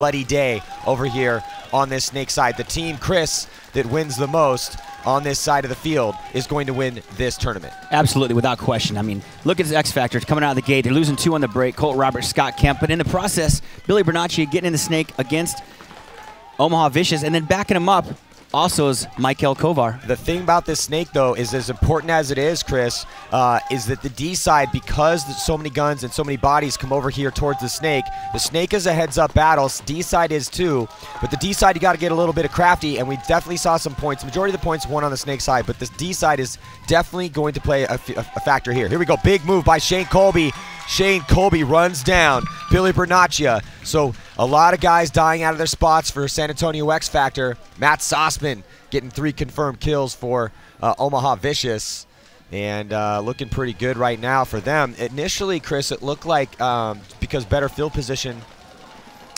bloody day over here on this snake side. The team, Chris, that wins the most on this side of the field is going to win this tournament. Absolutely, without question. I mean, look at his X Factor. It's coming out of the gate. They're losing 2 on the break. Colt Roberts, Scott Kemp. But in the process, Billy Bernacchi getting in the snake against Omaha Vicious, and then backing him up also is Michael Kovar. The thing about this snake, though, is as important as it is, Chris, is that the D side, because there's so many guns and so many bodies come over here towards the snake is a heads-up battle. D side is too, but the D side, you got to get a little bit of crafty, and we definitely saw some points. Majority of the points won on the snake side, but this D side is definitely going to play a factor here. Here we go, big move by Shane Colby. Shane Colby runs down Billy Bernacchi. So a lot of guys dying out of their spots for San Antonio X Factor. Matt Sossman getting 3 confirmed kills for Omaha Vicious. And looking pretty good right now for them. Initially, Chris, it looked like because better field position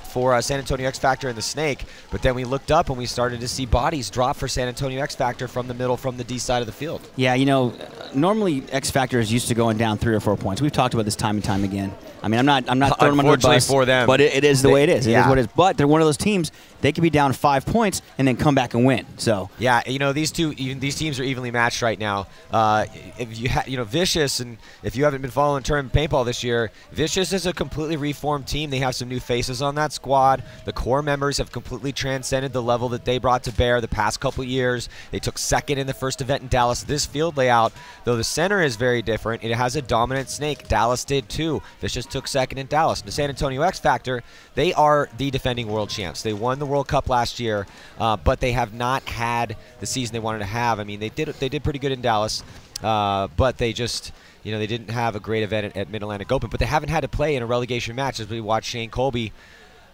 for San Antonio X Factor and the snake, but then we looked up and we started to see bodies drop for San Antonio X Factor from the middle, from the D side of the field. Yeah, you know, normally X Factor is used to going down 3 or 4 points. We've talked about this time and time again. I mean, I'm not throwing them under the bus for them, but it is the way it is. It is what it is. But they're one of those teams, they could be down 5 points and then come back and win. So yeah, you know, these teams are evenly matched right now. If you Vicious, and if you haven't been following tournament paintball this year, Vicious is a completely reformed team. They have some new faces on that squad. The core members have completely transcended the level that they brought to bear the past couple years. They took second in the first event in Dallas. This field layout, though the center is very different, it has a dominant snake. Dallas did too. Vicious took second in Dallas. The San Antonio X Factor, they are the defending world champs. They won the World Cup last year, but they have not had the season they wanted to have. I mean, they did pretty good in Dallas, but they just, you know, they didn't have a great event at Mid-Atlantic Open, but they haven't had to play in a relegation match as we watch Shane Colby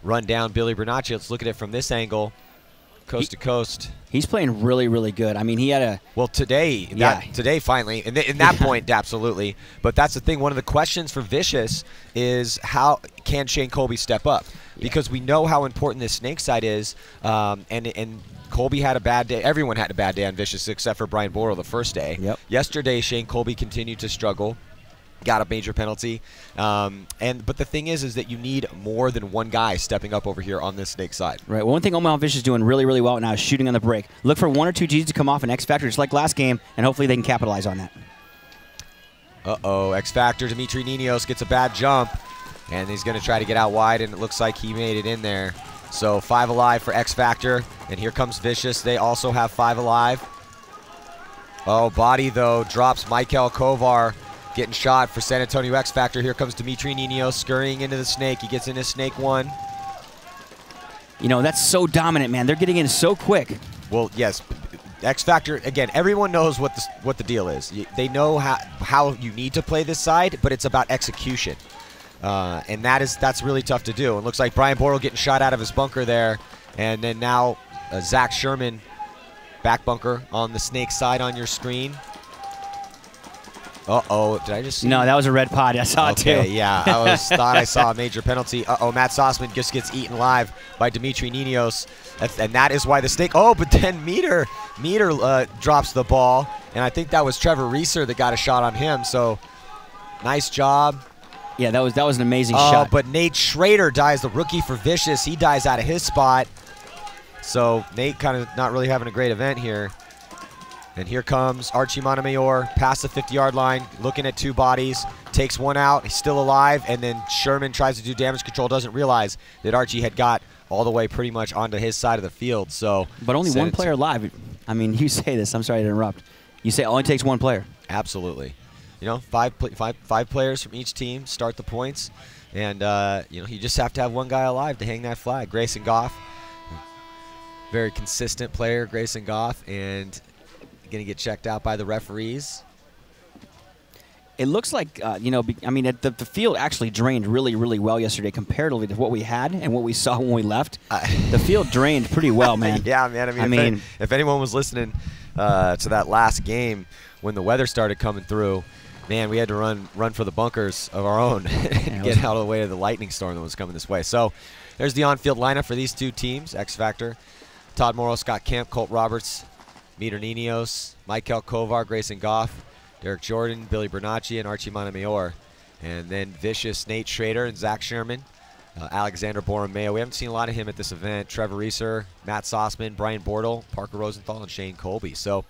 run down Billy Bernacchi. Let's look at it from this angle, coast to coast. He's playing really, really good. I mean, he had a... Well, today finally, in that point, absolutely. But that's the thing. One of the questions for Vicious is how can Shane Colby step up? Because we know how important this snake side is, and Colby had a bad day. Everyone had a bad day on Vicious except for Brian Borrell the first day. Yep. Yesterday, Shane Colby continued to struggle. Got a major penalty, but the thing is that you need more than one guy stepping up over here on this snake side. Right. Well, one thing Omaha Vicious is doing really, really well now is shooting on the break. Look for 1 or 2 Gs to come off an X Factor, just like last game, and hopefully they can capitalize on that. X Factor Dimitri Ninos gets a bad jump, and he's going to try to get out wide, and it looks like he made it in there. So 5 alive for X Factor, and here comes Vicious. They also have 5 alive. Oh, body though drops Michael Kovar. Getting shot for San Antonio X Factor. Here comes Dimitri Ninos scurrying into the snake. He gets into snake 1. You know, that's so dominant, man. They're getting in so quick. Well, yes. X Factor, again, everyone knows what the deal is. They know how you need to play this side, but it's about execution. And that's really tough to do. It looks like Brian Borrell getting shot out of his bunker there. And then now Zach Sherman, back bunker on the snake side on your screen. Uh-oh, did I just see? No, that was a red pod. I saw it too. Okay, yeah, I thought I saw a major penalty. Uh-oh, Matt Sossman just gets eaten live by Dimitri Ninos. And that is why the snake, but then Meter drops the ball. And I think that was Trevor Reeser that got a shot on him. So, nice job. Yeah, that was an amazing shot. But Nate Schrader dies, the rookie for Vicious. He dies out of his spot. So, Nate kind of not really having a great event here. And here comes Archie Montemayor past the 50-yard line, looking at 2 bodies, takes 1 out, he's still alive, and then Sherman tries to do damage control, doesn't realize that Archie had got all the way pretty much onto his side of the field. So, but only 1 player alive. I mean, you say this, I'm sorry to interrupt. You say it only takes 1 player. Absolutely. You know, five players from each team start the points, and you know, you just have to have 1 guy alive to hang that flag. Grayson Goff, very consistent player, Grayson Goff, and going to get checked out by the referees. It looks like, you know, I mean, the field actually drained really, really well yesterday comparatively to what we had and what we saw when we left. The field drained pretty well, man. Yeah, man. I mean, if anyone was listening to that last game when the weather started coming through, man, we had to run for the bunkers of our own and get out of the way of the lightning storm that was coming this way. So there's the on-field lineup for these 2 teams, X Factor. Todd Morrow, Scott Kemp, Colt Roberts, Meter Ninos, Michael Kovar, Grayson Goff, Derek Jordan, Billy Bernacchi, and Archie Montemayor. And then Vicious, Nate Schrader, and Zach Sherman. Alexander Borromeo. We haven't seen a lot of him at this event. Trevor Reeser, Matt Sossman, Brian Bortle, Parker Rosenthal, and Shane Colby. So,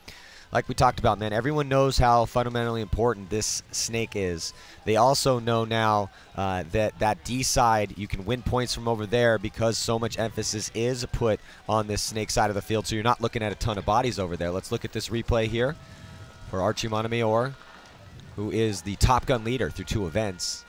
like we talked about, man, everyone knows how fundamentally important this snake is. They also know now that D side, you can win points from over there because so much emphasis is put on this snake side of the field, so you're not looking at a ton of bodies over there. Let's look at this replay here for Archie Montemayor, who is the Top Gun leader through 2 events,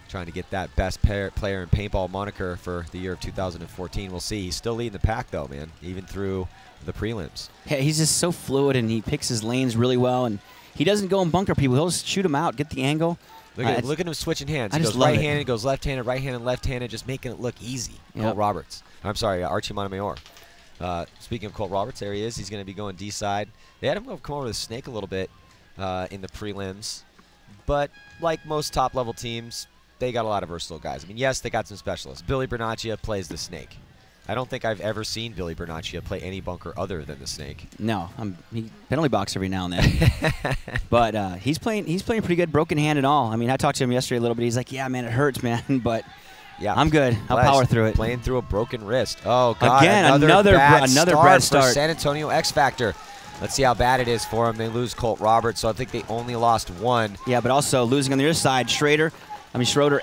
trying to get that best player in paintball moniker for the year of 2014. We'll see. He's still leading the pack, though, man, even through the prelims. Yeah, he's just so fluid, and he picks his lanes really well, and he doesn't go and bunker people. He'll just shoot them out, get the angle. Look at him switching hands. He goes right-handed, goes left-handed, right-handed, left-handed, just making it look easy. Yep. Colt Roberts. I'm sorry, Archie Montemayor. Speaking of Colt Roberts, there he is. He's going to be going D-side. They had him come over to the snake a little bit in the prelims, but like most top-level teams, they got a lot of versatile guys. I mean, yes, they got some specialists. Billy Bernaccia plays the snake. I don't think I've ever seen Billy Bernaccia play any bunker other than the snake. No, he penalty box every now and then. But he's playing pretty good, broken hand and all. I mean, I talked to him yesterday a little bit. He's like, yeah, man, it hurts, man, but yeah, I'm good. I'll power through it. Playing through a broken wrist. Oh, God. Again, another bad start for San Antonio X Factor. Let's see how bad it is for them. They lose Colt Roberts, so I think they only lost 1. Yeah, but also losing on the other side, Schroeder,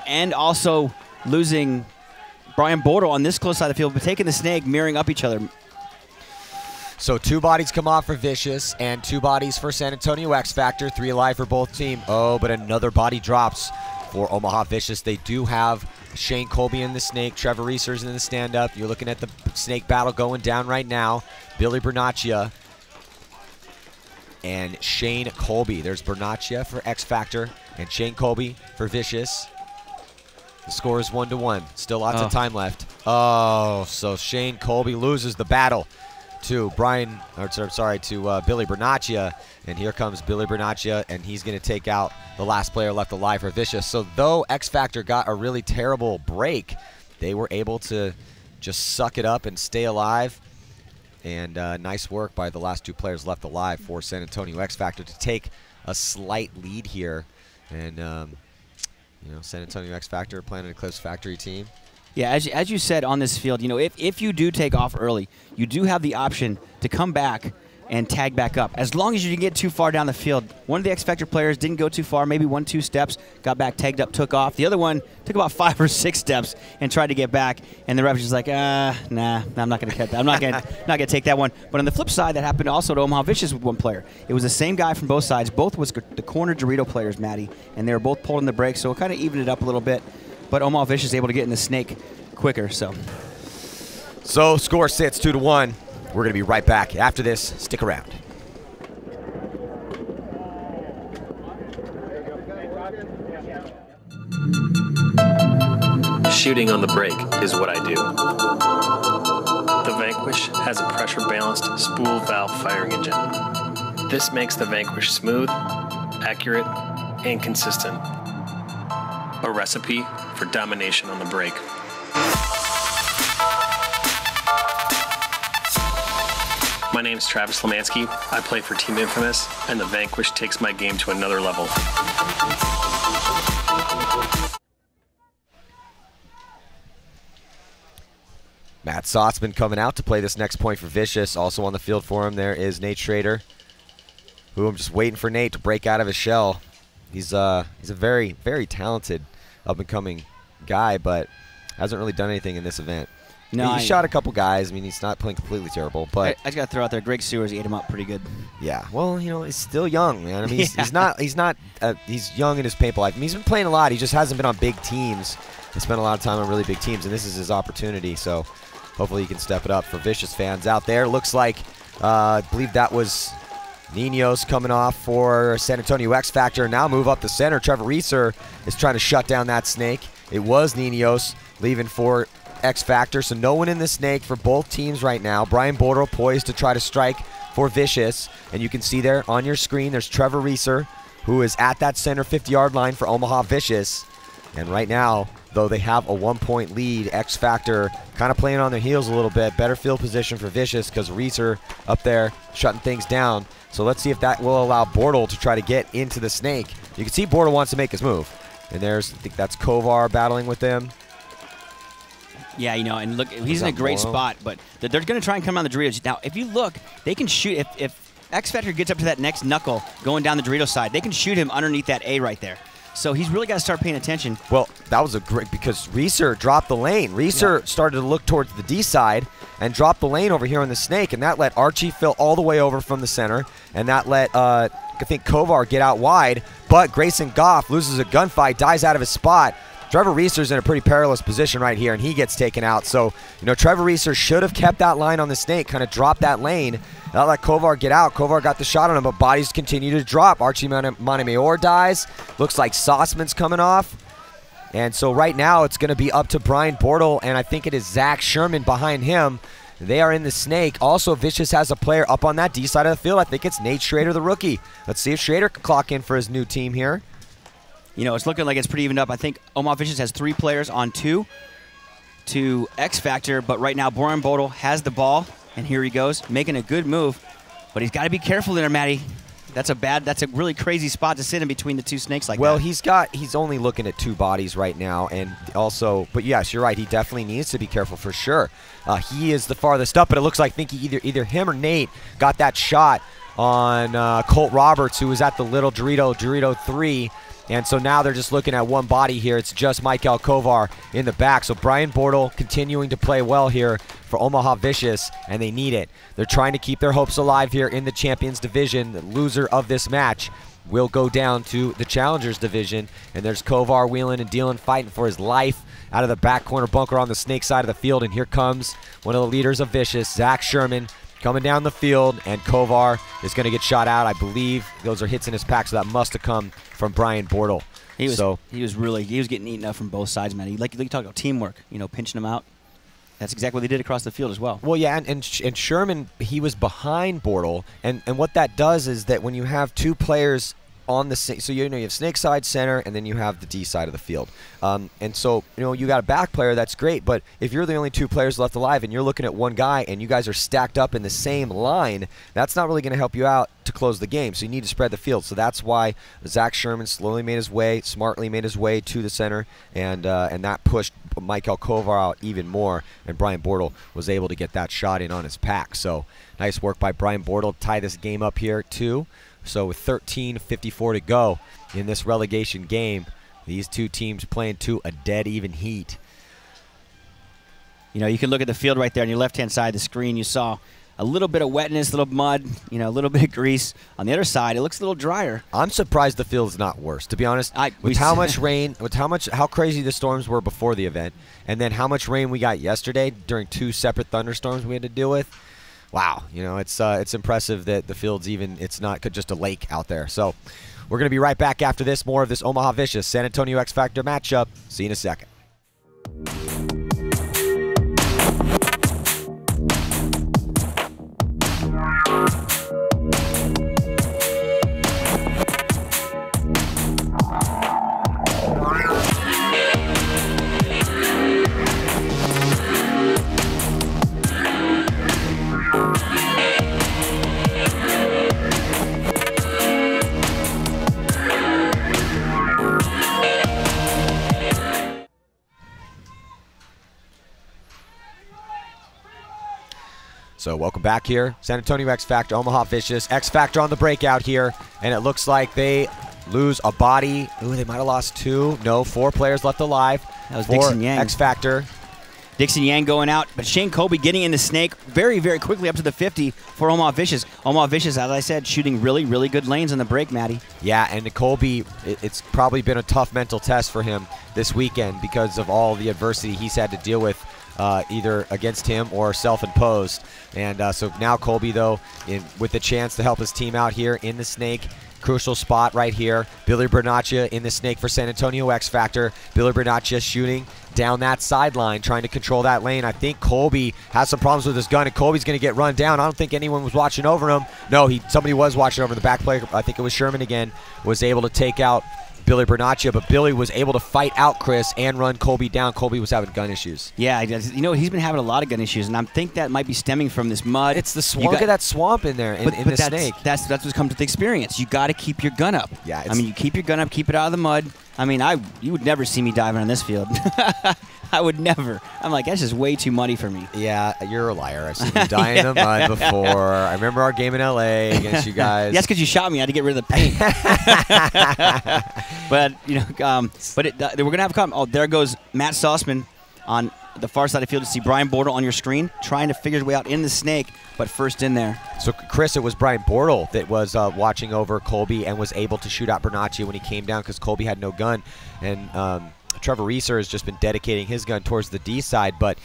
and also losing Brian Bortle on this close side of the field, but taking the snake, mirroring up each other. So 2 bodies come off for Vicious and 2 bodies for San Antonio X Factor. 3 alive for both teams. Oh, but another body drops for Omaha Vicious. They do have Shane Colby in the snake. Trevor Reeser's in the stand-up. You're looking at the snake battle going down right now. Billy Bernaccia and Shane Colby. There's Bernaccia for X Factor and Shane Colby for Vicious. The score is 1-1. Still lots of time left. Oh, so Shane Colby loses the battle to Billy Bernaccia. And here comes Billy Bernaccia, and he's going to take out the last player left alive for Vicious. So though X Factor got a really terrible break, they were able to just suck it up and stay alive. And nice work by the last 2 players left alive for San Antonio X Factor to take a slight lead here. And you know, San Antonio X Factor, Planet Eclipse Factory team. Yeah, as you said on this field, you know, if you do take off early, you do have the option to come back and tag back up. As long as you didn't get too far down the field. One of the X Factor players didn't go too far, maybe 1-2 steps, got back, tagged up, took off. The other one took about 5 or 6 steps and tried to get back, and the ref was just like, nah, I'm not going to cut that. I'm not going to take that one. But on the flip side, that happened also to Omaha Vicious with 1 player. It was the same guy from both sides. Both was the corner Dorito players, Maddie, and they were both pulling the brakes, so it kind of evened it up a little bit. But Omaha Vicious able to get in the snake quicker. So score sits 2-1. We're going to be right back after this. Stick around. Shooting on the break is what I do. The Vanquish has a pressure-balanced spool valve firing engine. This makes the Vanquish smooth, accurate, and consistent. A recipe for domination on the break. My name is Travis Lemansky. I play for Team Infamous, and the Vanquish takes my game to another level. Matt Sossman coming out to play this next point for Vicious. Also on the field for him, there is Nate Schrader, who I'm just waiting for Nate to break out of his shell. He's a very, very talented up-and-coming guy, but hasn't really done anything in this event. No, he shot a couple guys. I mean, he's not playing completely terrible, but I just got to throw out there, Greg Sewers ate him up pretty good. Yeah, well, you know, he's still young, man. I mean, he's young in his paintball life. I mean, he's been playing a lot. He just hasn't been on big teams. He spent a lot of time on really big teams, and this is his opportunity. So hopefully he can step it up for Vicious fans out there. Looks like I believe that was Ninos coming off for San Antonio X Factor. Now move up the center. Trevor Reeser is trying to shut down that snake. It was Ninos leaving for X Factor, so no one in the snake for both teams right now. Brian Bortle poised to try to strike for Vicious, and you can see there on your screen there's Trevor Reeser, who is at that center 50-yard line for Omaha Vicious. And right now, though they have a 1-point lead, X Factor kind of playing on their heels a little bit. Better field position for Vicious because Reeser up there shutting things down. So let's see if that will allow Bortle to try to get into the snake. You can see Bortle wants to make his move. And there's, I think that's Kovar battling with them. Yeah, you know, and look, he's in a great spot, but they're going to try and come down the Doritos. Now, if you look, they can shoot. If X Factor gets up to that next knuckle going down the Dorito side, they can shoot him underneath that A right there. So he's really got to start paying attention. Well, that was a great, because Reeser dropped the lane. Reeser started to look towards the D side and dropped the lane over here on the Snake, and that let Archie fill all the way over from the center, and that let, I think, Kovar get out wide, but Grayson Goff loses a gunfight, dies out of his spot. Trevor Reeser's in a pretty perilous position right here, and he gets taken out. So, you know, Trevor Reeser should have kept that line on the Snake, kind of dropped that lane. That let Kovar get out. Kovar got the shot on him, but bodies continue to drop. Archie Montemayor dies. Looks like Sauceman's coming off. And so right now it's going to be up to Brian Bortle, and I think it is Zach Sherman behind him. They are in the Snake. Also, Vicious has a player up on that D side of the field. I think it's Nate Schrader, the rookie. Let's see if Schrader can clock in for his new team here. You know, it's looking like it's pretty evened up. I think Omaha Vicious has 3 players on 2 to X Factor, but right now Brian Bortle has the ball, and here he goes, making a good move. But he's got to be careful there, Matty. That's a really crazy spot to sit in between the 2 snakes like that. Well, he's only looking at 2 bodies right now, and also, but yes, you're right, he definitely needs to be careful for sure. He is the farthest up, but it looks like, I think either him or Nate got that shot on Colt Roberts, who was at the little Dorito 3. And so now they're just looking at 1 body here. It's just Michael Kovar in the back. So Brian Bortle continuing to play well here for Omaha Vicious, and they need it. They're trying to keep their hopes alive here in the Champions Division. The loser of this match will go down to the Challengers Division. And there's Kovar wheeling and dealing, fighting for his life out of the back corner bunker on the Snake side of the field. And here comes one of the leaders of Vicious, Zach Sherman, coming down the field, and Kovar is going to get shot out. I believe those are hits in his pack, so that must have come from Brian Bortle. He was getting eaten up from both sides, man. Like you talk about teamwork, you know, pinching him out. That's exactly what they did across the field as well. Well, yeah, and Sherman, he was behind Bortle, and what that does is that when you have 2 players on the, so you have Snake side, center, and then you have the D side of the field. And so, you know, you got a back player, that's great, but if you're the only 2 players left alive and you're looking at 1 guy and you guys are stacked up in the same line, that's not really going to help you out to close the game. So you need to spread the field. So that's why Zach Sherman smartly made his way to the center, and that pushed Michael Kovar out even more, and Brian Bortle was able to get that shot in on his pack. So nice work by Brian Bortle to tie this game up here too. So with 13:54 to go in this relegation game, these 2 teams playing to a dead even heat. You know, you can look at the field right there on your left-hand side of the screen. You saw a little bit of wetness, a little mud, you know, a little bit of grease. On the other side, it looks a little drier. I'm surprised the field's not worse, to be honest. With how much rain, how crazy the storms were before the event, and then how much rain we got yesterday during 2 separate thunderstorms we had to deal with. Wow, you know, it's impressive that the field's it's not just a lake out there. So we're going to be right back after this. More of this Omaha Vicious San Antonio X Factor matchup. See you in a second. So welcome back here. San Antonio X Factor, Omaha Vicious. X Factor on the breakout here, and it looks like they lose a body. Ooh, they might have lost 2. No, 4 players left alive. That was Dixon Yang. X Factor. Dixon Yang going out, but Shane Colby getting in the Snake very, very quickly up to the 50 for Omaha Vicious. Omaha Vicious, as I said, shooting really, really good lanes on the break, Matty. Yeah, and Colby, it's probably been a tough mental test for him this weekend because of all the adversity he's had to deal with, either against him or self-imposed. And so now Colby, though, with the chance to help his team out here in the Snake. Crucial spot right here. Billy Bernaccia in the Snake for San Antonio X Factor. Billy Bernaccia shooting down that sideline, trying to control that lane. I think Colby has some problems with his gun, and Colby's going to get run down. I don't think anyone was watching over him. No, somebody was watching over the back player. I think it was Sherman again, was able to take out Billy Bernaccia, but Billy was able to fight out Chris and run Colby down. Colby was having gun issues. Yeah, you know, he's been having a lot of gun issues, and I think that might be stemming from this mud. It's the swamp. Look at that swamp in there in the Snake. That's what comes with experience. You got to keep your gun up. Yeah, I mean, you keep your gun up, keep it out of the mud. I mean, you would never see me diving on this field. I would never. I'm like, that's just way too muddy for me. Yeah, you're a liar. I've seen you die in the mud before. I remember our game in L.A. against you guys. That's because you shot me. I had to get rid of the paint. But, we're going to have a comment. Oh, there goes Matt Sussman on the far side of the field. You see Brian Bortle on your screen trying to figure his way out in the snake, but first in there. So, Chris, it was Brian Bortle that was watching over Colby and was able to shoot out Bernacchi when he came down because Colby had no gun. And Trevor Reeser has just been dedicating his gun towards the D side, but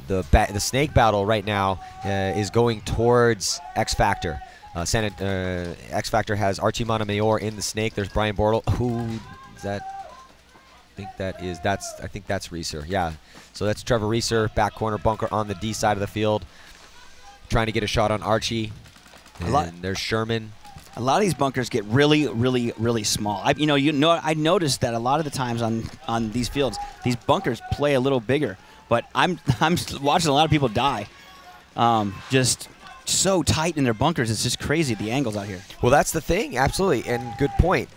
the snake battle right now is going towards X Factor. X Factor has Archie Montemayor in the snake. There's Brian Bortle. Who is that? I think that's Reeser. Yeah. So that's Trevor Reeser, back corner bunker on the D side of the field, trying to get a shot on Archie. And there's Sherman. A lot of these bunkers get really, really, really small. I noticed that a lot of the times on these fields, these bunkers play a little bigger. But I'm watching a lot of people die, just so tight in their bunkers. It's just crazy, the angles out here. Well, that's the thing, absolutely, and good point.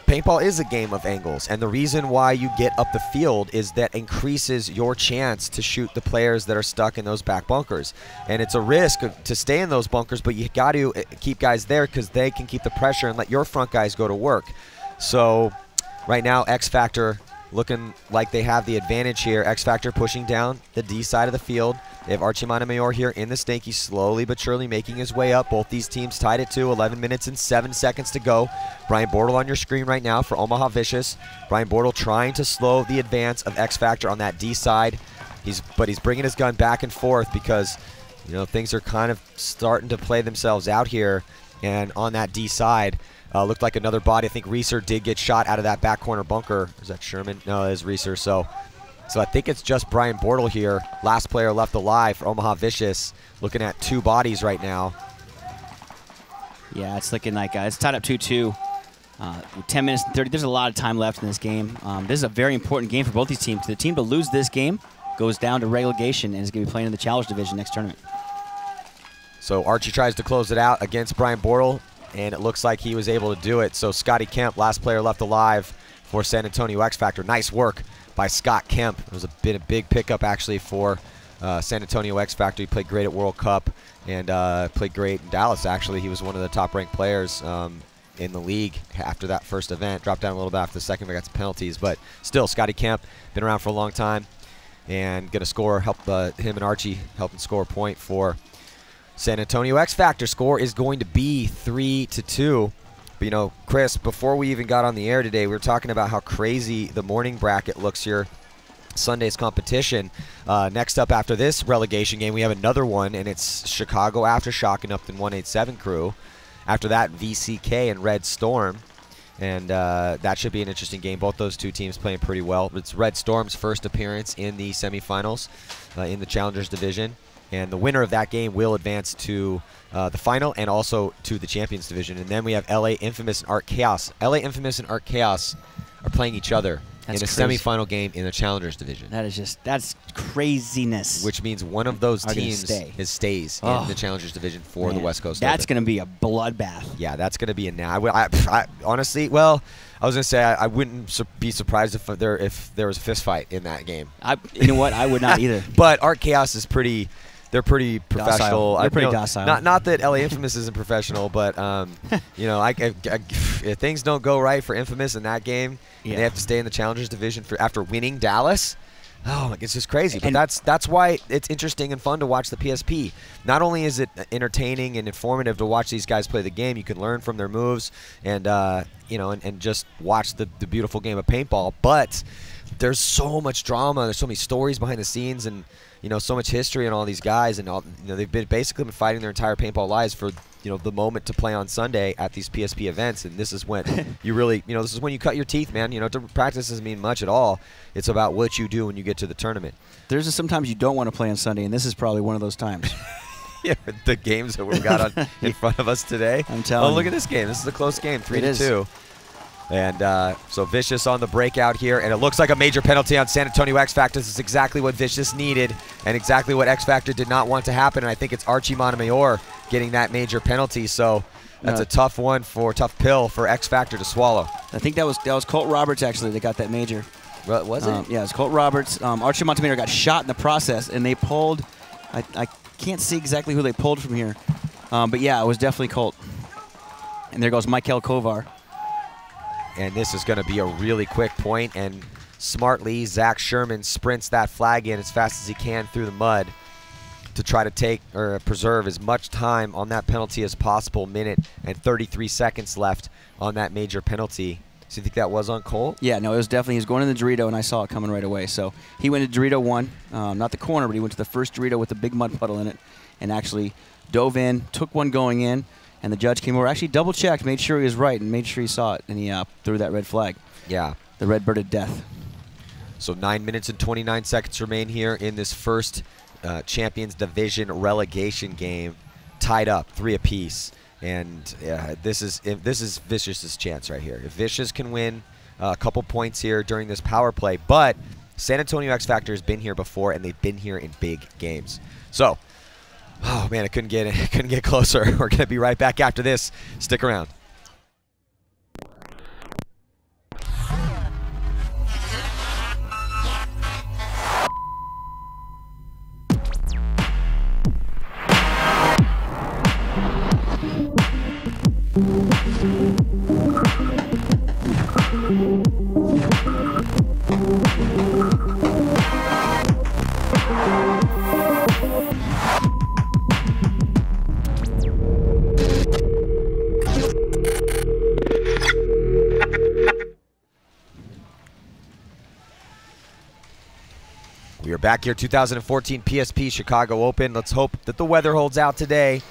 Paintball is a game of angles, and the reason why you get up the field is that increases your chance to shoot the players that are stuck in those back bunkers. And it's a risk to stay in those bunkers, but you got to keep guys there because they can keep the pressure and let your front guys go to work. So right now, X Factor looking like they have the advantage here. X Factor pushing down the D side of the field. They have Archie Montemayor here in the snake. He's slowly but surely making his way up. Both these teams tied at 2, 11 minutes and 7 seconds to go. Brian Bortle on your screen right now for Omaha Vicious. Brian Bortle trying to slow the advance of X Factor on that D side. But he's bringing his gun back and forth because things are kind of starting to play themselves out here. And on that D side, looked like another body. I think Reeser did get shot out of that back corner bunker. Is that Sherman? No, it is Reeser. So I think it's just Brian Bortle here, last player left alive for Omaha Vicious, looking at 2 bodies right now. Yeah, it's looking like it's tied up 2-2. 10 minutes and 30. There's a lot of time left in this game. This is a very important game for both these teams. The team to lose this game goes down to relegation and is going to be playing in the Challenge Division next tournament. So Archie tries to close it out against Brian Bortle, and it looks like he was able to do it. So Scotty Kemp, last player left alive for San Antonio X Factor. Nice work by Scott Kemp. It was a big pickup actually for San Antonio X Factor. He played great at World Cup and played great in Dallas actually. He was one of the top-ranked players in the league after that first event. Dropped down a little bit after the second, but got some penalties. But still, Scotty Kemp, been around for a long time and going to score, help him and Archie helping score a point for San Antonio X Factor. Score is going to be 3-2. But, Chris, before we even got on the air today, we were talking about how crazy the morning bracket looks here. Sunday's competition. Next up after this relegation game, we have another one, and it's Chicago Aftershock and Upton 187 crew. After that, VCK and Red Storm. And that should be an interesting game. Both those two teams playing pretty well. It's Red Storm's first appearance in the semifinals in the Challengers Division. And the winner of that game will advance to the final and also to the Champions Division. And then we have LA Infamous and Art Chaos. LA Infamous and Art Chaos are playing each other in a semifinal game in the Challengers Division. That's craziness. Which means one of those teams stays in the Challengers Division for the West Coast. That's going to be a bloodbath. Yeah, that's going to be I honestly, well, I was going to say I wouldn't be surprised if there was a fist fight in that game. You know what? I would not either. But Art Chaos is pretty... They're pretty professional. They're pretty docile. Not that LA Infamous isn't professional, but if things don't go right for Infamous in that game, and they have to stay in the Challengers Division after winning Dallas. Oh, it's just crazy. But that's why it's interesting and fun to watch the PSP. Not only is it entertaining and informative to watch these guys play the game, you can learn from their moves and and just watch the beautiful game of paintball. But there's so much drama. There's so many stories behind the scenes, and so much history in all these guys, and they've basically been fighting their entire paintball lives for the moment to play on Sunday at these PSP events. And this is when you really this is when you cut your teeth, man. Practice doesn't mean much at all. It's about what you do when you get to the tournament. There's sometimes you don't want to play on Sunday, and this is probably one of those times. Yeah, the games that we've got in front of us today. I'm telling you. Oh, look at this game. This is a close game, 3-2. And so Vicious on the breakout here, and it looks like a major penalty on San Antonio X Factor. This is exactly what Vicious needed and exactly what X Factor did not want to happen, and I think it's Archie Montemayor getting that major penalty. So That's a tough pill for X Factor to swallow. I think that was Colt Roberts, actually, that got that major. Was it? Yeah, it was Colt Roberts. Archer Montemaior got shot in the process, and they pulled. I can't see exactly who they pulled from here. But, yeah, it was definitely Colt. And there goes Michael Kovar. And this is going to be a really quick point, and smartly, Zach Sherman sprints that flag in as fast as he can through the mud to try to take or preserve as much time on that penalty as possible. Minute and 33 seconds left on that major penalty. So you think that was on Colt? Yeah, no, it was definitely. He was going in the Dorito, and I saw it coming right away. So he went to Dorito 1, not the corner, but he went to the first Dorito with the big mud puddle in it and actually dove in, took one going in, and the judge came over, actually double-checked, made sure he was right, and made sure he saw it, and he threw that red flag. Yeah. The red bird of death. So 9 minutes and 29 seconds remain here in this first Champions Division relegation game, tied up 3 apiece. And this is Vicious's chance right here. If Vicious can win a couple points here during this power play, but San Antonio X Factor has been here before, and they've been here in big games. So, oh man, I couldn't get closer. We're gonna be right back after this. Stick around. We are back here, 2014 PSP Chicago Open. Let's hope that the weather holds out today,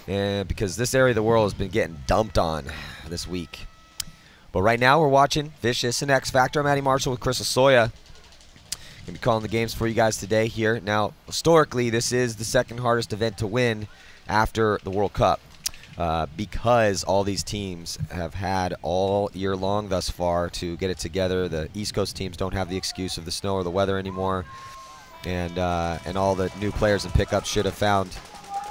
because this area of the world has been getting dumped on this week. But right now we're watching Vicious and X Factor. I'm Matty Marshall with Chris Osoya. Gonna be calling the games for you guys today here. Now, historically, this is the second hardest event to win after the World Cup, because all these teams have had all year long thus far to get it together. The East Coast teams don't have the excuse of the snow or the weather anymore. And all the new players and pickups should have found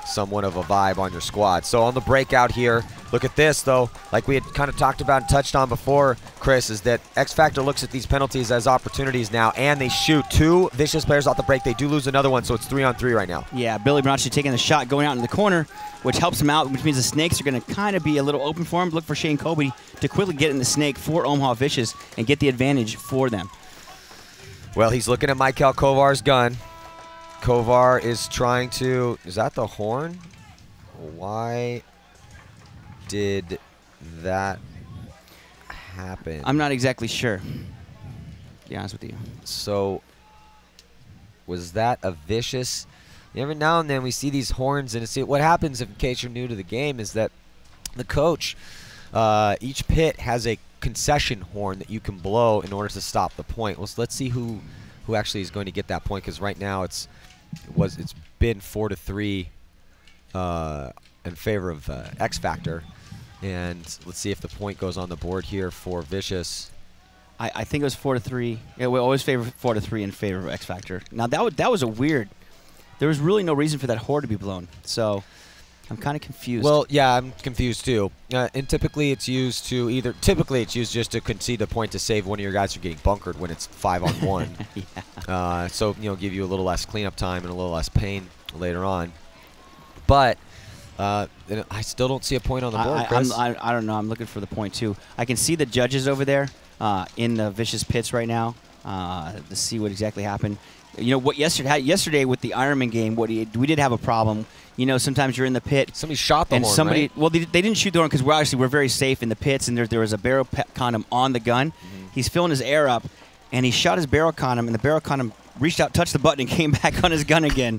somewhat of a vibe on your squad. So on the breakout here, look at this though. Like we had kind of talked about and touched on before, Chris, is that X Factor looks at these penalties as opportunities now, and they shoot 2 Vicious players off the break. They do lose another one, so it's 3-on-3 right now. Yeah, Billy Bernacci taking the shot, going out in the corner, which helps him out, which means the Snakes are going to kind of be a little open for him. Look for Shane Kobe to quickly get in the Snake for Omaha Vicious and get the advantage for them. Well, he's looking at Michael Kovar's gun. Kovar is trying to... Is that the horn? Why did that happen? I'm not exactly sure, to be honest with you. So, was that a Vicious... Every now and then we see these horns, and what happens, in case you're new to the game, is that the coach, each pit has a concession horn that you can blow in order to stop the point. Well, so let's see who actually is going to get that point, because right now it's been 4-3 in favor of X Factor, and let's see if the point goes on the board here for Vicious. I think it was 4-3. Yeah, we always favor 4-3 in favor of X Factor. Now that was a weird. There was really no reason for that horn to be blown, so I'm kind of confused. Well, yeah, I'm confused too. And typically it's used to just to concede the point to save one of your guys from getting bunkered when it's 5-on-1. Yeah. So give you a little less cleanup time and a little less pain later on. But I still don't see a point on the board, Chris. I don't know. I'm looking for the point too. I can see the judges over there in the Vicious pits right now to see what exactly happened. You know what? Yesterday with the Ironman game, we did have a problem. You know, sometimes you're in the pit. Somebody shot the horn, right? Well, they didn't shoot the horn because we're very safe in the pits, and there was a barrel condom on the gun. Mm-hmm. He's filling his air up, and he shot his barrel condom, and the barrel condom reached out, touched the button, and came back on his gun again.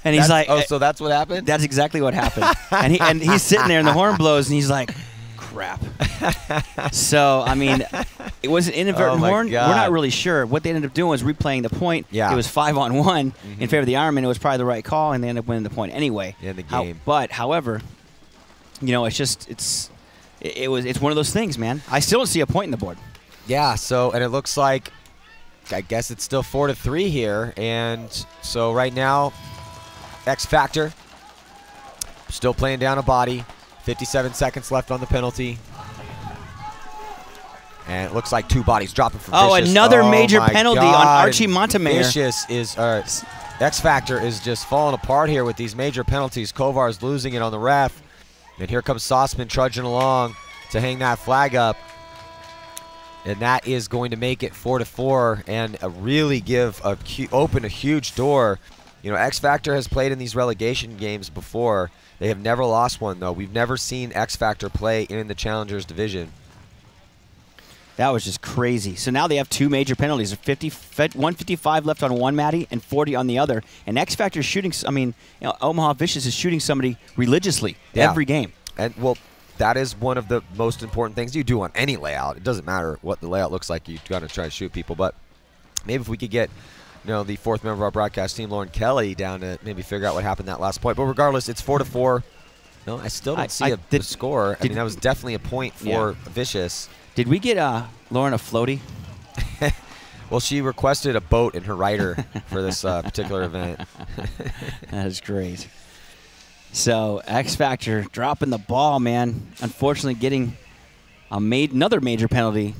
And he's like, "Oh, so that's what happened?" That's exactly what happened. and he's sitting there, and the horn blows, and he's like, crap. So, I mean, it was an inadvertent horn. God. We're not really sure. What they ended up doing was replaying the point. Yeah. It was 5-on-1 in favor of the Ironman. It was probably the right call, and they ended up winning the point anyway. In the game. However, you know, it's one of those things, man. I still don't see a point in the board. Yeah, so, and it looks like, I guess it's still 4-3 here. And so right now, X Factor still playing down a body. 57 seconds left on the penalty. And it looks like 2 bodies dropping from Vicious. Another major penalty on Archie And Montemayor. Vicious is, X Factor is just falling apart here with these major penalties. Kovar is losing it on the ref. And here comes Sauceman trudging along to hang that flag up. And that is going to make it 4-4 and really open a huge door. You know, X Factor has played in these relegation games before. They have never lost one, though. We've never seen X Factor play in the Challengers division. That was just crazy. So now they have 2 major penalties. 155 left on one Matty and 40 on the other. And X Factor is shooting, I mean, you know, Omaha Vicious is shooting somebody religiously every game. And, well, that is one of the most important things you do on any layout. It doesn't matter what the layout looks like. You got to try to shoot people. But maybe if we could get, you know, the 4th member of our broadcast team, Lauren Kelly, down to maybe figure out what happened that last point. But regardless, it's 4-4. No, I still don't see the score. I mean, that was definitely a point for Vicious. Did we get Lauren a floaty? Well, she requested a boat in her rider for this particular event. That is great. So X Factor dropping the ball, man. Unfortunately, getting another major penalty.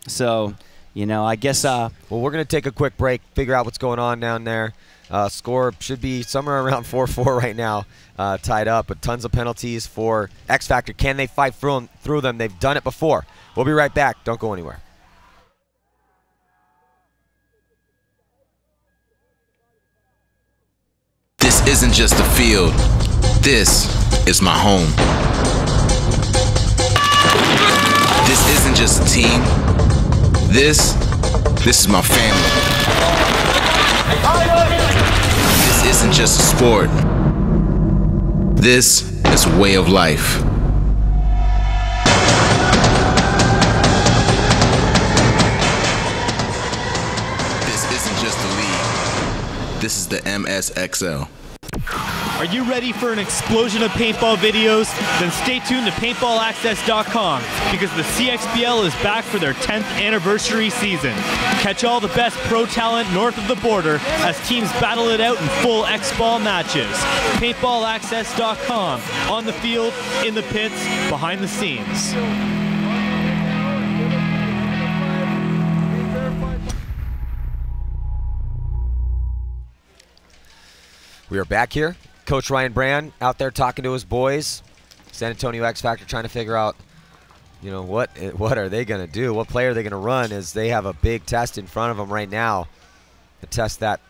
So, you know, I guess. Well, we're going to take a quick break, figure out what's going on down there. Score should be somewhere around 4-4 right now, tied up, but tons of penalties for X Factor. Can they fight through them? They've done it before. We'll be right back. Don't go anywhere. This isn't just a field. This is my home. This isn't just a team. This is my family. This isn't just a sport. This is a way of life. This is the MSXL. Are you ready for an explosion of paintball videos? Then stay tuned to paintballaccess.com because the CXBL is back for their 10th anniversary season. Catch all the best pro talent north of the border as teams battle it out in full X-Ball matches. Paintballaccess.com, on the field, in the pits, behind the scenes. We are back here. Coach Ryan Brand out there talking to his boys. San Antonio X Factor trying to figure out, you know, what are they going to do? What play are they going to run, as they have a big test in front of them right now to test that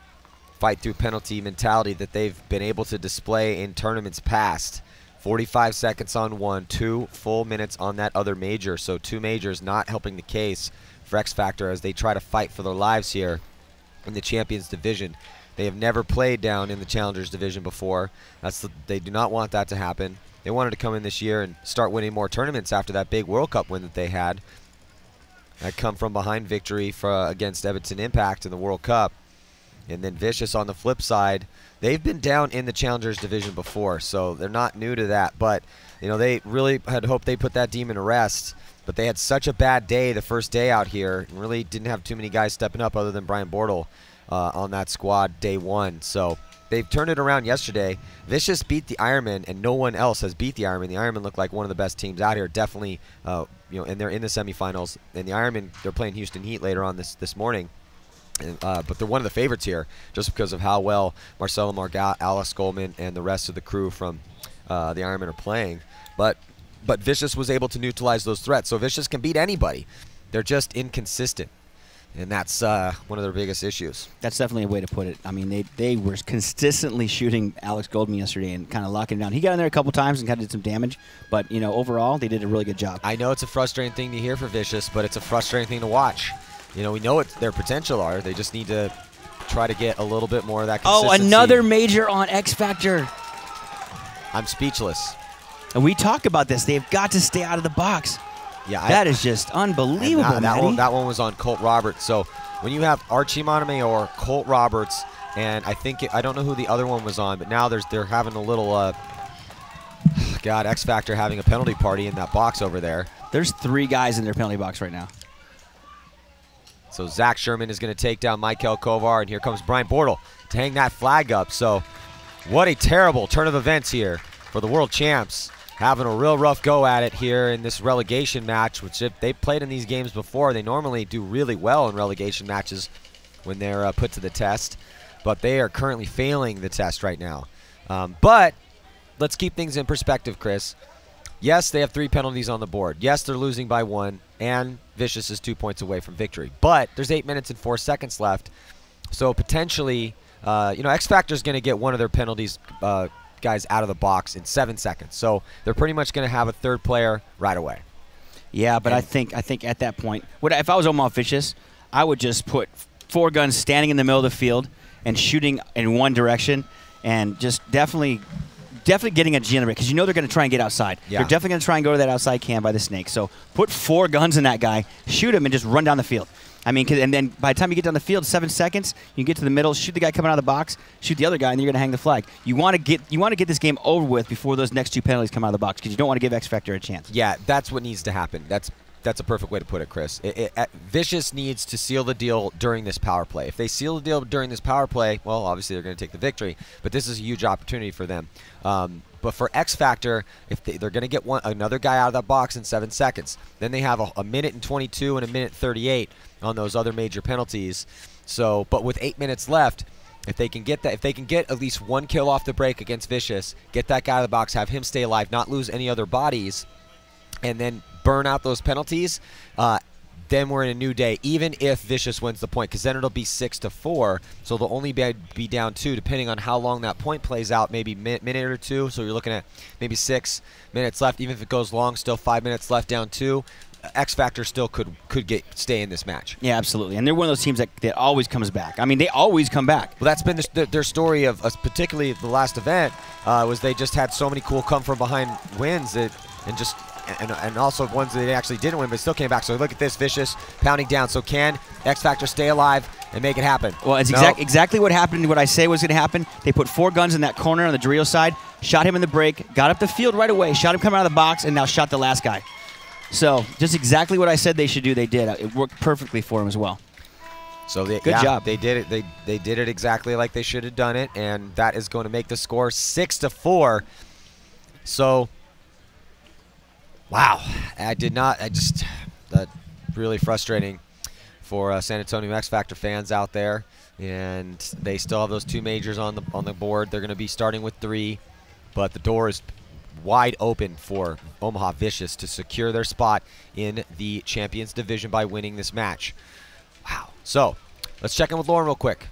fight through penalty mentality that they've been able to display in tournaments past. 45 seconds on one, 2 full minutes on that other major. So 2 majors not helping the case for X Factor as they try to fight for their lives here in the Champions Division. They have never played down in the Challengers Division before. They do not want that to happen. They wanted to come in this year and start winning more tournaments after that big World Cup win that they had. That come from behind victory against Edmonton Impact in the World Cup. And then Vicious on the flip side, they've been down in the Challengers Division before, so they're not new to that. But, you know, they really had hoped they put that demon to rest. But they had such a bad day the first day out here and really didn't have too many guys stepping up other than Brian Bortle on that squad day 1. So they've turned it around yesterday. Vicious beat the Ironman, and no one else has beat the Ironman. The Ironman look like one of the best teams out here, definitely. You know, and they're in the semifinals. And the Ironman, they're playing Houston Heat later on this morning. But they're one of the favorites here just because of how well Marcelo Margal, Alice Goldman, and the rest of the crew from the Ironman are playing. But Vicious was able to neutralize those threats. So Vicious can beat anybody. They're just inconsistent. And that's one of their biggest issues. That's definitely a way to put it. I mean, they were consistently shooting Alex Goldman yesterday and kind of locking it down. He got in there a couple times and kind of did some damage, but, you know, overall, they did a really good job. I know it's a frustrating thing to hear for Vicious, but it's a frustrating thing to watch. You know, we know what their potential are. They just need to try to get a little bit more of that consistency. Oh, another major on X Factor. I'm speechless. And we talk about this. They've got to stay out of the box. Yeah, that is just unbelievable, that one was on Colt Roberts. So when you have Archie Montemayor, Colt Roberts, and I don't know who the other one was on, but now they're having a little God, X Factor having a penalty party in that box over there. There's 3 guys in their penalty box right now. So Zach Sherman is going to take down Michael Kovar, and here comes Brian Bortle to hang that flag up. So what a terrible turn of events here for the world champs. having a real rough go at it here in this relegation match, which if they played in these games before, they normally do really well in relegation matches when they're put to the test. But they are currently failing the test right now. But let's keep things in perspective, Chris. Yes, they have 3 penalties on the board. Yes, they're losing by 1, and Vicious is 2 points away from victory. But there's 8 minutes and 4 seconds left, so potentially, X Factor is going to get one of their penalties guys out of the box in 7 seconds. So they're pretty much going to have a third player right away. Yeah, but I think at that point, if I was Omaha Vicious, I would just put 4 guns standing in the middle of the field and shooting in one direction, and just definitely getting a G on the break, because you know they're going to try and get outside. Yeah. They're definitely going to try and go to that outside can by the snake. So put 4 guns in that guy, shoot him, and just run down the field. I mean, and then by the time you get down the field, 7 seconds, you get to the middle, shoot the guy coming out of the box, shoot the other guy, and then you're going to hang the flag. You want to get this game over with before those next 2 penalties come out of the box, because you don't want to give X Factor a chance. Yeah, that's what needs to happen. That's a perfect way to put it, Chris. Vicious needs to seal the deal during this power play. If they seal the deal during this power play, well, obviously they're going to take the victory, but this is a huge opportunity for them. But for X Factor, if they're going to get another guy out of that box in 7 seconds, then they have a minute and 22 and a minute 38 on those other major penalties. So, but with 8 minutes left, if they can get at least 1 kill off the break against Vicious, get that guy out of the box, have him stay alive, not lose any other bodies, and then burn out those penalties, then we're in a new day, even if Vicious wins the point, because then it'll be 6-4, so they'll only be down 2, depending on how long that point plays out, maybe minute or 2, so you're looking at maybe 6 minutes left. Even if it goes long, still 5 minutes left, down 2. X Factor still could stay in this match. Yeah, absolutely. And they're one of those teams that always comes back. I mean, they always come back. Well, that's been their story of particularly the last event, was they just had so many cool come-from-behind wins and also ones that they actually didn't win but still came back. So look at this, Vicious pounding down. So can X Factor stay alive and make it happen? Well, it's exactly what happened, what I say was going to happen. They put 4 guns in that corner on the Dorito side, shot him in the break, got up the field right away, shot him coming out of the box, and now shot the last guy. So just exactly what I said they should do, they did. It worked perfectly for him as well. So good job. They did it. They did it exactly like they should have done it, and that is going to make the score 6-4. So, wow, that really frustrating for San Antonio X Factor fans out there, and they still have those 2 majors on the board. They're going to be starting with 3, but the door is wide open for Omaha Vicious to secure their spot in the Champions Division by winning this match. Wow. So let's check in with Lauren real quick.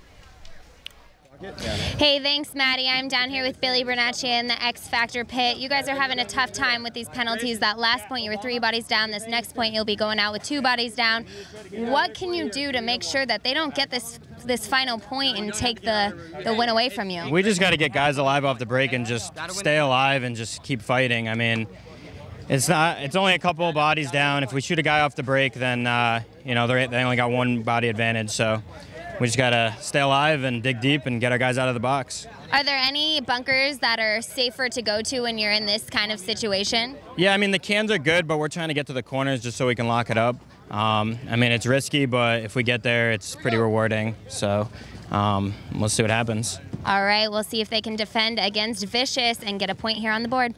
Hey, thanks, Maddie. I'm down here with Billy Bernacci in the X Factor pit. You guys are having a tough time with these penalties. That last point, you were 3 bodies down. This next point, you'll be going out with 2 bodies down. What can you do to make sure that they don't get this final point and take the win away from you? We just got to get guys alive off the break and just stay alive and just keep fighting. I mean, it's only a couple of bodies down. If we shoot a guy off the break, then they only got 1 body advantage. So we just got to stay alive and dig deep and get our guys out of the box. Are there any bunkers that are safer to go to when you're in this kind of situation? Yeah, I mean, the cans are good, but we're trying to get to the corners just so we can lock it up. I mean, it's risky, but if we get there, it's pretty rewarding. So we'll see what happens. All right, we'll see if they can defend against Vicious and get a point here on the board.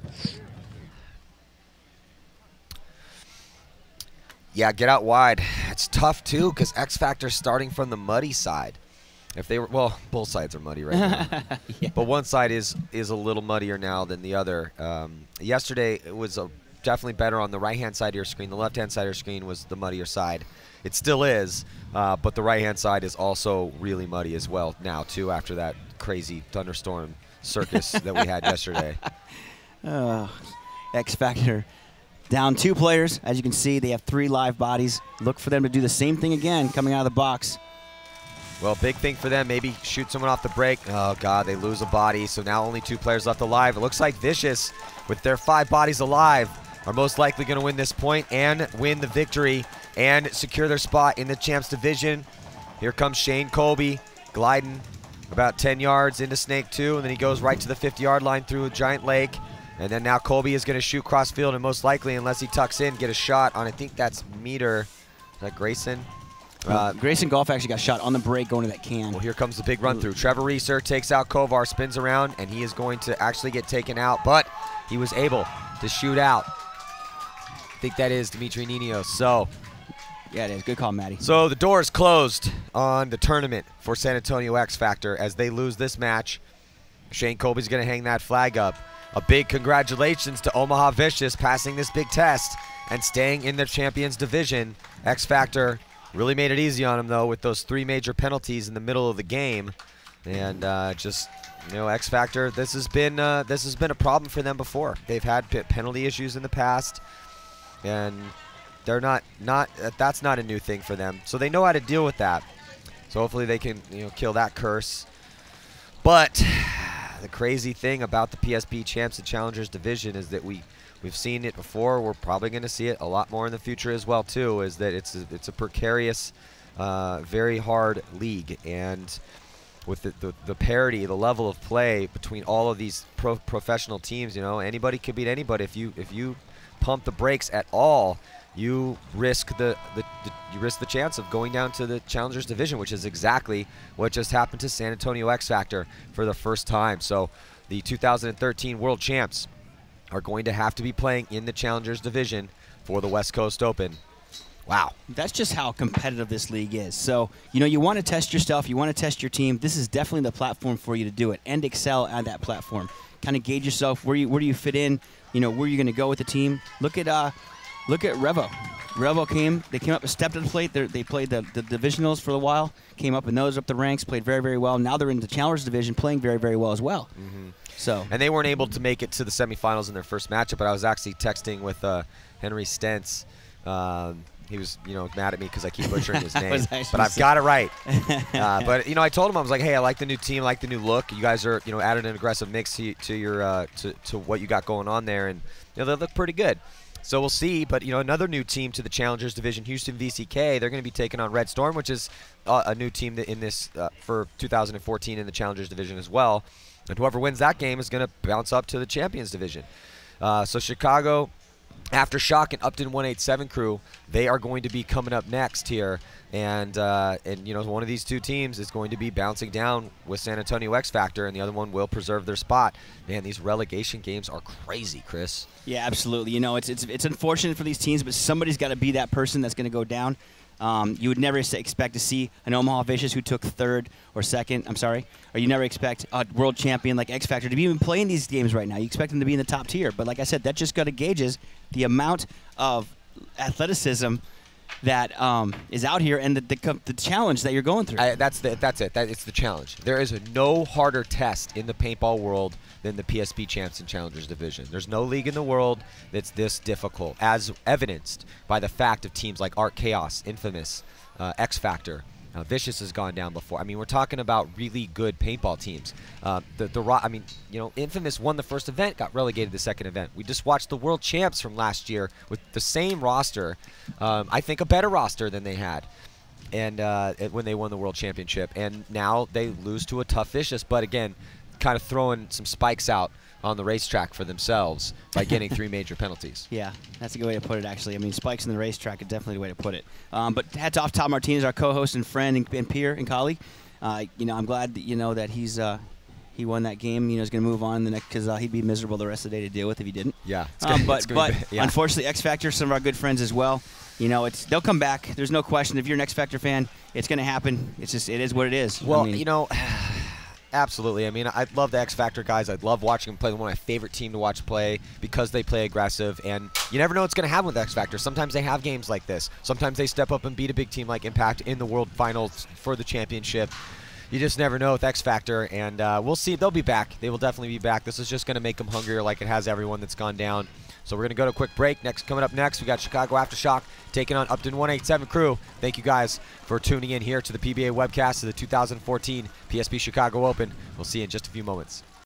Yeah, get out wide. It's tough, too, because X Factor's starting from the muddy side. If they were, well, both sides are muddy right now. Yeah. But one side is a little muddier now than the other. Yesterday, it was definitely better on the right-hand side of your screen. The left-hand side of your screen was the muddier side. It still is, but the right-hand side is also really muddy as well now, too, after that crazy thunderstorm circus that we had yesterday. X Factor down 2 players. As you can see, they have 3 live bodies. Look for them to do the same thing again coming out of the box. Well, big thing for them, maybe shoot someone off the break. Oh, God, they lose a body, so now only 2 players left alive. It looks like Vicious, with their 5 bodies alive, are most likely going to win this point and win the victory and secure their spot in the Champs Division. Here comes Shane Colby gliding about 10 yards into Snake 2, and then he goes right to the 50-yard line through a giant lake. And then now Colby is going to shoot cross field and most likely, unless he tucks in, get a shot on, I think that's Meter. Is that Grayson? Grayson Golf actually got shot on the break going to that can. Well, here comes the big run through. Trevor Reeser takes out Kovar, spins around, and he is going to actually get taken out. But he was able to shoot out. I think that is Dimitri Ninos. So, yeah, it is. Good call, Matty. So the door is closed on the tournament for San Antonio X Factor as they lose this match. Shane Colby's going to hang that flag up. A big congratulations to Omaha Vicious passing this big test and staying in the Champions Division. X Factor really made it easy on them, though, with those 3 major penalties in the middle of the game. And just, you know, X Factor, this has been a problem for them before. They've had penalty issues in the past, and they're that's not a new thing for them. So they know how to deal with that. So hopefully they can, you know, kill that curse. But the crazy thing about the PSP Champs and Challengers division is that we've seen it before. We're probably going to see it a lot more in the future as well too. Is that it's a precarious, very hard league, and with the parity, the level of play between all of these professional teams, you know, anybody could beat anybody. If you pump the brakes at all, you risk the chance of going down to the Challengers Division, which is exactly what just happened to San Antonio X Factor for the first time. So the 2013 World Champs are going to have to be playing in the Challengers Division for the West Coast Open. Wow. That's just how competitive this league is. So, you know, you want to test yourself, you want to test your team. This is definitely the platform for you to do it and excel at that platform. Kind of gauge yourself, where do you fit in, you know, where you're going to go with the team. Look at Revo. Revo came up and stepped to the plate. They played the divisionals for a while, came up and nosed up the ranks, played very, very well. Now they're in the Challengers Division, playing very, very well as well. So, and they weren't able to make it to the semifinals in their first matchup, but I was actually texting with Henry Stentz. He was, you know, mad at me because I keep butchering his name, but I've got it right. But you know, I told him, I was like, hey, I like the new team, I like the new look. You guys are, you know, added an aggressive mix to your to what you got going on there, and you know, they look pretty good. So we'll see. But you know, another new team to the Challengers Division, Houston VCK. They're going to be taking on Red Storm, which is a new team in this for 2014 in the Challengers Division as well. And whoever wins that game is going to bounce up to the Champions Division. So Chicago, Aftershock and Upton 187 crew, they are going to be coming up next here, and you know, one of these two teams is going to be bouncing down with San Antonio X Factor, and the other one will preserve their spot. Man, these relegation games are crazy, Chris. Yeah, absolutely. You know, it's unfortunate for these teams, but somebody's got to be that person that's going to go down. You would never expect to see an Omaha Vicious who took third or second, or you never expect a world champion like X Factor to be even playing these games right now. You expect them to be in the top tier. But like I said, that just kind of gauges the amount of athleticism that is out here and the challenge that you're going through. That's it. It's the challenge. There is no harder test in the paintball world than the PSP Champs and Challengers Division. There's no league in the world that's this difficult, as evidenced by the fact of teams like Art Chaos, Infamous, X Factor. Vicious has gone down before. I mean, we're talking about really good paintball teams. I mean, you know, Infamous won the first event, got relegated the second event. We just watched the World Champs from last year with the same roster. I think a better roster than they had, and when they won the World Championship. And now they lose to a tough Vicious, but again, kind of throwing some spikes out on the racetrack for themselves by getting 3 major penalties. Yeah, that's a good way to put it, actually. I mean, spikes in the racetrack is definitely the way to put it. But hats off Todd Martinez, our co-host and friend and peer and colleague. You know, I'm glad that, you know, that he won that game. You know, he's going to move on the next, because he'd be miserable the rest of the day to deal with if he didn't. Yeah. But unfortunately, X Factor, some of our good friends as well. You know, they'll come back. There's no question. If you're an X Factor fan, it's going to happen. It's just, it is what it is. Well, I mean, you know, absolutely. I mean, I love the X Factor guys. I love watching them play. One of my favorite team to watch play because they play aggressive. And you never know what's going to happen with X Factor. Sometimes they have games like this. Sometimes they step up and beat a big team like Impact in the World Finals for the championship. You just never know with X Factor. And we'll see. They'll be back. They will definitely be back. This is just going to make them hungrier like it has everyone that's gone down. So we're going to go to a quick break. Coming up next, we got Chicago Aftershock taking on Upton 187 crew. Thank you guys for tuning in here to the PBA webcast of the 2014 PSP Chicago Open. We'll see you in just a few moments.